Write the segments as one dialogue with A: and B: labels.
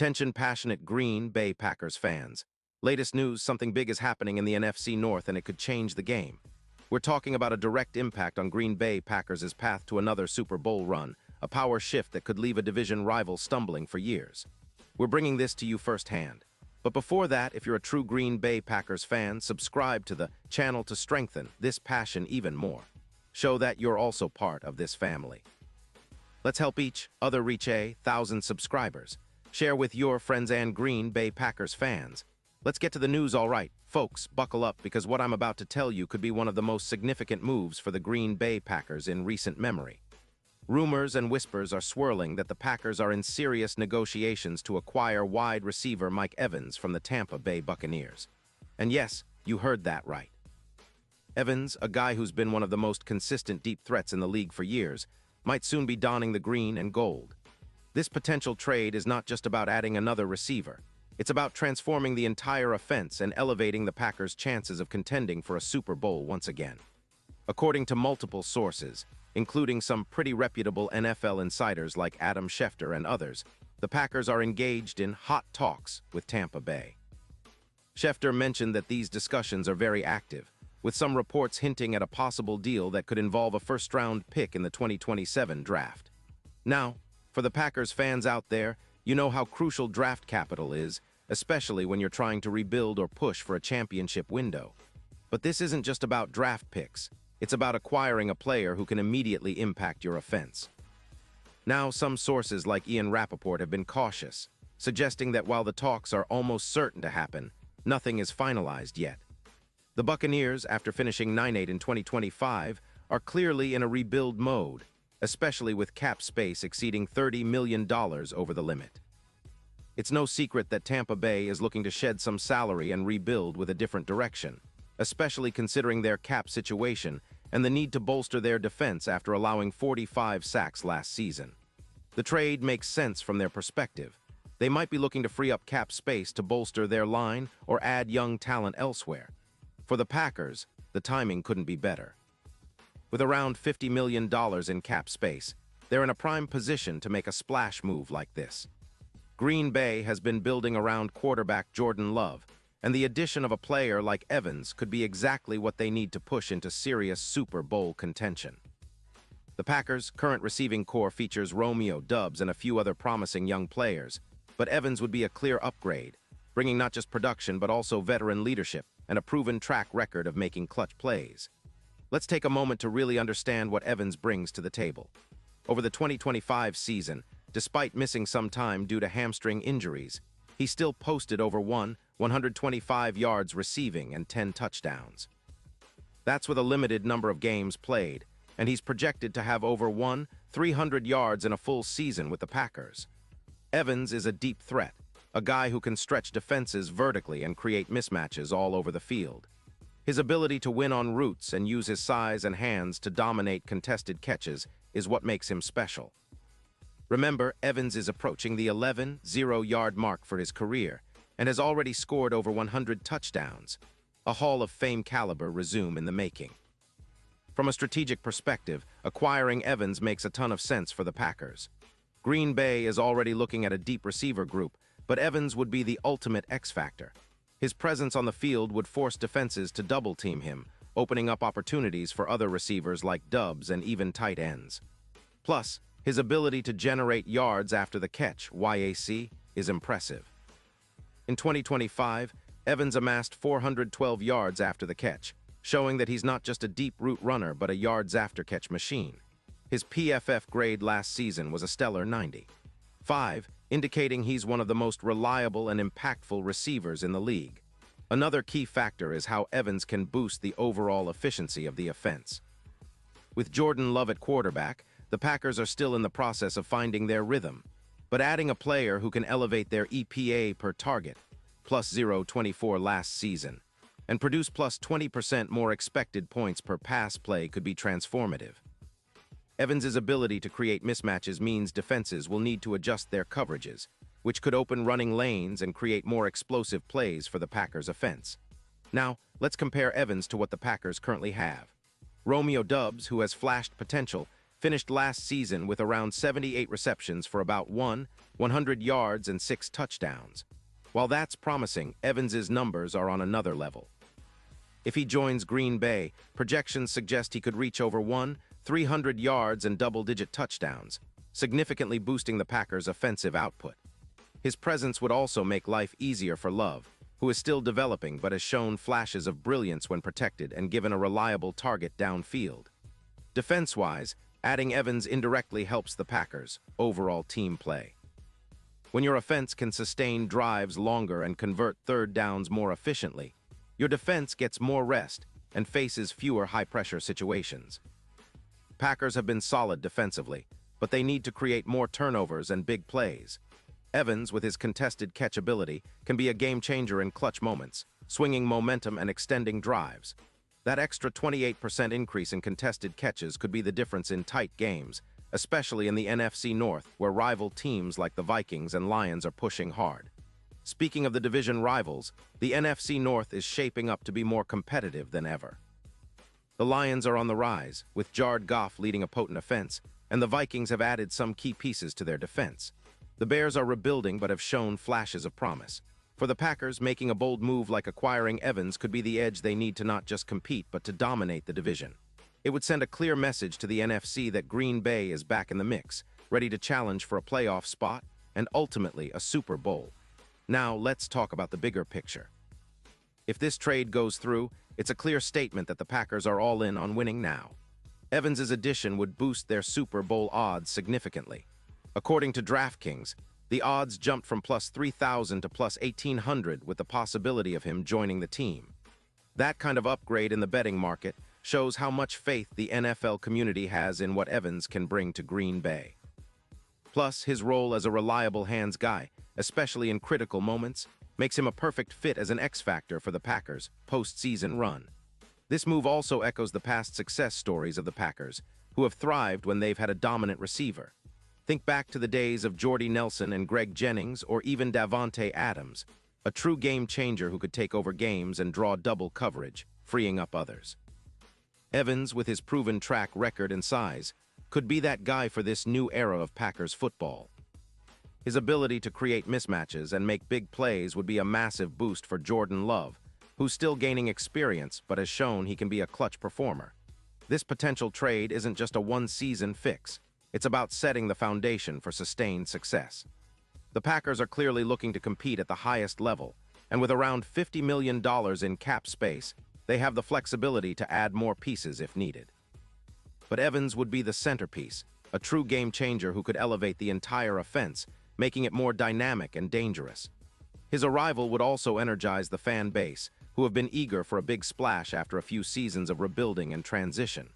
A: Attention passionate Green Bay Packers fans. Latest news, something big is happening in the NFC North and it could change the game. We're talking about a direct impact on Green Bay Packers' path to another Super Bowl run, a power shift that could leave a division rival stumbling for years. We're bringing this to you firsthand. But before that, if you're a true Green Bay Packers fan, subscribe to the channel to strengthen this passion even more. Show that you're also part of this family. Let's help each other reach 1,000 subscribers. Share with your friends and Green Bay Packers fans. Let's get to the news, all right. Folks, buckle up because what I'm about to tell you could be one of the most significant moves for the Green Bay Packers in recent memory. Rumors and whispers are swirling that the Packers are in serious negotiations to acquire wide receiver Mike Evans from the Tampa Bay Buccaneers. And yes, you heard that right. Evans, a guy who's been one of the most consistent deep threats in the league for years, might soon be donning the green and gold. This potential trade is not just about adding another receiver. It's about transforming the entire offense and elevating the Packers' chances of contending for a Super Bowl once again. According to multiple sources, including some pretty reputable NFL insiders like Adam Schefter and others, the Packers are engaged in hot talks with Tampa Bay. Schefter mentioned that these discussions are very active, with some reports hinting at a possible deal that could involve a first-round pick in the 2027 draft. Now, for the Packers fans out there, you know how crucial draft capital is, especially when you're trying to rebuild or push for a championship window. But this isn't just about draft picks. It's about acquiring a player who can immediately impact your offense. Now, some sources like Ian Rappaport have been cautious, suggesting that while the talks are almost certain to happen, nothing is finalized yet. The Buccaneers, after finishing 9-8 in 2025, are clearly in a rebuild mode, especially with cap space exceeding $30 million over the limit. It's no secret that Tampa Bay is looking to shed some salary and rebuild with a different direction, especially considering their cap situation and the need to bolster their defense after allowing 45 sacks last season. The trade makes sense from their perspective. They might be looking to free up cap space to bolster their line or add young talent elsewhere. For the Packers, the timing couldn't be better. With around $50 million in cap space, they're in a prime position to make a splash move like this. Green Bay has been building around quarterback Jordan Love, and the addition of a player like Evans could be exactly what they need to push into serious Super Bowl contention. The Packers' current receiving core features Romeo Doubs and a few other promising young players, but Evans would be a clear upgrade, bringing not just production but also veteran leadership and a proven track record of making clutch plays. Let's take a moment to really understand what Evans brings to the table. Over the 2025 season, despite missing some time due to hamstring injuries, he still posted over 125 yards receiving and 10 touchdowns. That's with a limited number of games played, and he's projected to have over 300 yards in a full season with the Packers. Evans is a deep threat, a guy who can stretch defenses vertically and create mismatches all over the field. His ability to win on routes and use his size and hands to dominate contested catches is what makes him special. Remember, Evans is approaching the 11-0-yard mark for his career and has already scored over 100 touchdowns, a Hall of Fame caliber resume in the making. From a strategic perspective, acquiring Evans makes a ton of sense for the Packers. Green Bay is already looking at a deep receiver group, but Evans would be the ultimate X-factor. His presence on the field would force defenses to double-team him, opening up opportunities for other receivers like Doubs and even tight ends. Plus, his ability to generate yards after the catch, YAC, is impressive. In 2025, Evans amassed 412 yards after the catch, showing that he's not just a deep route runner but a yards-after-catch machine. His PFF grade last season was a stellar 95, indicating he's one of the most reliable and impactful receivers in the league. Another key factor is how Evans can boost the overall efficiency of the offense. With Jordan Love at quarterback, the Packers are still in the process of finding their rhythm, but adding a player who can elevate their EPA per target, plus 0.24 last season, and produce plus 20% more expected points per pass play could be transformative. Evans' ability to create mismatches means defenses will need to adjust their coverages, which could open running lanes and create more explosive plays for the Packers' offense. Now, let's compare Evans to what the Packers currently have. Romeo Doubs, who has flashed potential, finished last season with around 78 receptions for about 100 yards and 6 touchdowns. While that's promising, Evans's numbers are on another level. If he joins Green Bay, projections suggest he could reach over 300 yards and double-digit touchdowns, significantly boosting the Packers' offensive output. His presence would also make life easier for Love, who is still developing but has shown flashes of brilliance when protected and given a reliable target downfield. Defense-wise, adding Evans indirectly helps the Packers' overall team play. When your offense can sustain drives longer and convert third downs more efficiently, your defense gets more rest and faces fewer high-pressure situations. Packers have been solid defensively, but they need to create more turnovers and big plays. Evans, with his contested catch ability, can be a game-changer in clutch moments, swinging momentum and extending drives. That extra 28% increase in contested catches could be the difference in tight games, especially in the NFC North, where rival teams like the Vikings and Lions are pushing hard. Speaking of the division rivals, the NFC North is shaping up to be more competitive than ever. The Lions are on the rise, with Jared Goff leading a potent offense, and the Vikings have added some key pieces to their defense. The Bears are rebuilding but have shown flashes of promise. For the Packers, making a bold move like acquiring Evans could be the edge they need to not just compete but to dominate the division. It would send a clear message to the NFC that Green Bay is back in the mix, ready to challenge for a playoff spot and ultimately a Super Bowl. Now, let's talk about the bigger picture. If this trade goes through, it's a clear statement that the Packers are all in on winning now. Evans's addition would boost their Super Bowl odds significantly. According to DraftKings, the odds jumped from plus 3,000 to plus 1,800 with the possibility of him joining the team. That kind of upgrade in the betting market shows how much faith the NFL community has in what Evans can bring to Green Bay. Plus, his role as a reliable hands guy, especially in critical moments, makes him a perfect fit as an X-factor for the Packers' postseason run. This move also echoes the past success stories of the Packers, who have thrived when they've had a dominant receiver. Think back to the days of Jordy Nelson and Greg Jennings, or even Davante Adams, a true game-changer who could take over games and draw double coverage, freeing up others. Evans, with his proven track record and size, could be that guy for this new era of Packers football. His ability to create mismatches and make big plays would be a massive boost for Jordan Love, who's still gaining experience but has shown he can be a clutch performer. This potential trade isn't just a one-season fix. It's about setting the foundation for sustained success. The Packers are clearly looking to compete at the highest level, and with around $50 million in cap space, they have the flexibility to add more pieces if needed. But Evans would be the centerpiece, a true game-changer who could elevate the entire offense, making it more dynamic and dangerous. His arrival would also energize the fan base, who have been eager for a big splash after a few seasons of rebuilding and transition.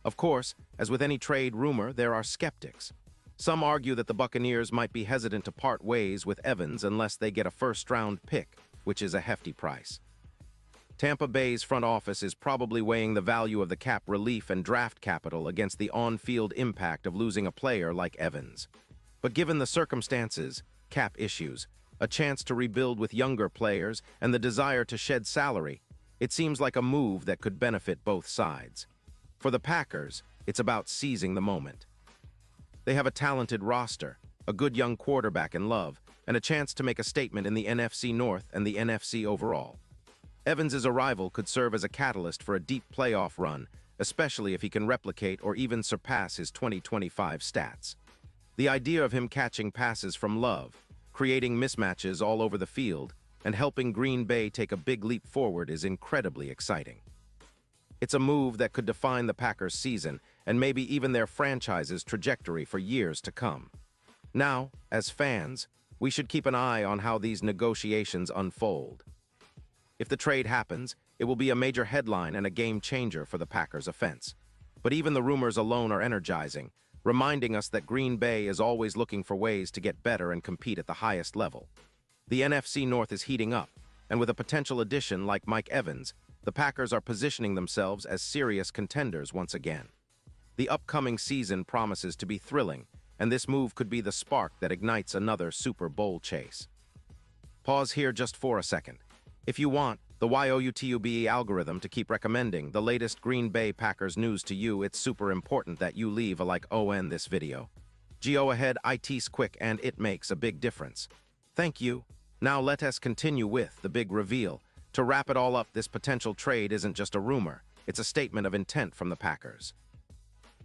A: Of course, as with any trade rumor, there are skeptics. Some argue that the Buccaneers might be hesitant to part ways with Evans unless they get a first-round pick, which is a hefty price. Tampa Bay's front office is probably weighing the value of the cap relief and draft capital against the on-field impact of losing a player like Evans. But given the circumstances, cap issues, a chance to rebuild with younger players, and the desire to shed salary, it seems like a move that could benefit both sides. For the Packers, it's about seizing the moment. They have a talented roster, a good young quarterback in Love, and a chance to make a statement in the NFC North and the NFC overall. Evans's arrival could serve as a catalyst for a deep playoff run, especially if he can replicate or even surpass his 2025 stats. The idea of him catching passes from Love, creating mismatches all over the field, and helping Green Bay take a big leap forward is incredibly exciting. It's a move that could define the Packers' season and maybe even their franchise's trajectory for years to come. Now, as fans, we should keep an eye on how these negotiations unfold. If the trade happens, it will be a major headline and a game-changer for the Packers' offense. But even the rumors alone are energizing, reminding us that Green Bay is always looking for ways to get better and compete at the highest level. The NFC North is heating up, and with a potential addition like Mike Evans, the Packers are positioning themselves as serious contenders once again. The upcoming season promises to be thrilling, and this move could be the spark that ignites another Super Bowl chase. Pause here just for a second. If you want the YOUTUBE algorithm to keep recommending the latest Green Bay Packers news to you, it's super important that you leave a like on this video. Go ahead, IT's quick and it makes a big difference. Thank you. Now let us continue with the big reveal. To wrap it all up, this potential trade isn't just a rumor. It's a statement of intent from the Packers.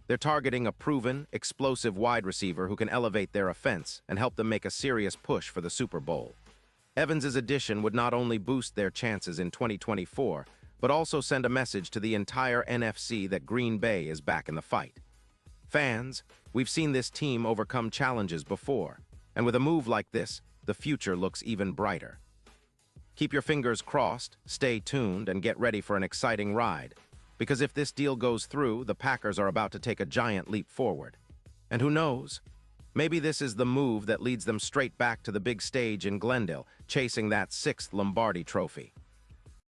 A: They're targeting a proven, explosive wide receiver who can elevate their offense and help them make a serious push for the Super Bowl. Evans's addition would not only boost their chances in 2024, but also send a message to the entire NFC that Green Bay is back in the fight. Fans, we've seen this team overcome challenges before, and with a move like this, the future looks even brighter. Keep your fingers crossed, stay tuned, and get ready for an exciting ride, because if this deal goes through, the Packers are about to take a giant leap forward. And who knows? Maybe this is the move that leads them straight back to the big stage in Glendale, chasing that 6th Lombardi trophy.